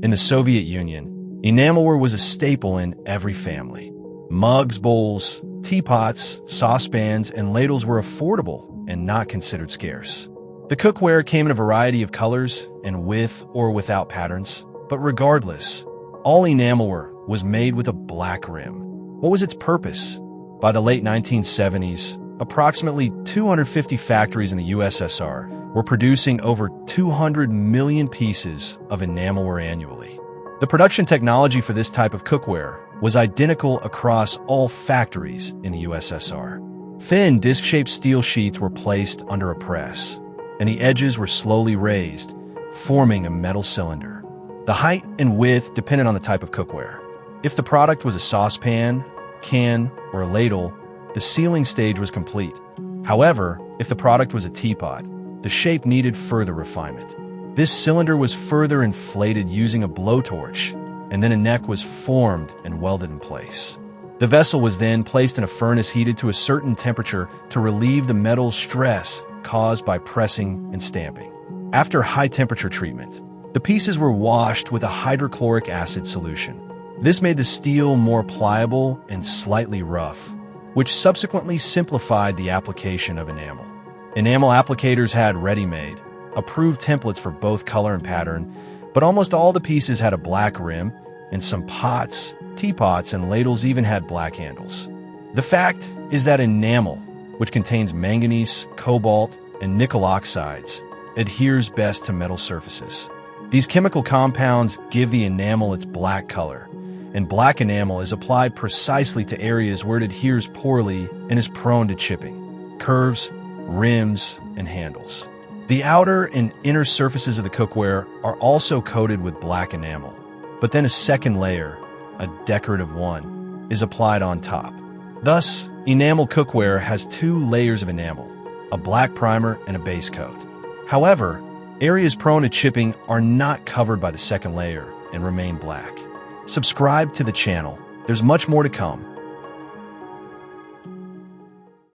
In the Soviet Union, enamelware was a staple in every family. Mugs, bowls, teapots, saucepans, and ladles were affordable and not considered scarce. The cookware came in a variety of colors and with or without patterns, but regardless, all enamelware was made with a black rim. What was its purpose? By the late 1970s, approximately 250 factories in the USSR were producing over 200 million pieces of enamelware annually. The production technology for this type of cookware was identical across all factories in the USSR. Thin, disc-shaped steel sheets were placed under a press, and the edges were slowly raised, forming a metal cylinder. The height and width depended on the type of cookware. If the product was a saucepan, can, or a ladle, the sealing stage was complete. However, if the product was a teapot, the shape needed further refinement. This cylinder was further inflated using a blowtorch, and then a neck was formed and welded in place. The vessel was then placed in a furnace heated to a certain temperature to relieve the metal stress caused by pressing and stamping. After high-temperature treatment, the pieces were washed with a hydrochloric acid solution. This made the steel more pliable and slightly rough, which subsequently simplified the application of enamel. Enamel applicators had ready-made, approved templates for both color and pattern, but almost all the pieces had a black rim, and some pots, teapots, and ladles even had black handles. The fact is that enamel, which contains manganese, cobalt, and nickel oxides, adheres best to metal surfaces. These chemical compounds give the enamel its black color, and black enamel is applied precisely to areas where it adheres poorly and is prone to chipping: curves, rims, and handles. The outer and inner surfaces of the cookware are also coated with black enamel, but then a second layer, a decorative one, is applied on top. Thus, enamel cookware has two layers of enamel, a black primer and a base coat. However, areas prone to chipping are not covered by the second layer and remain black. Subscribe to the channel. There's much more to come.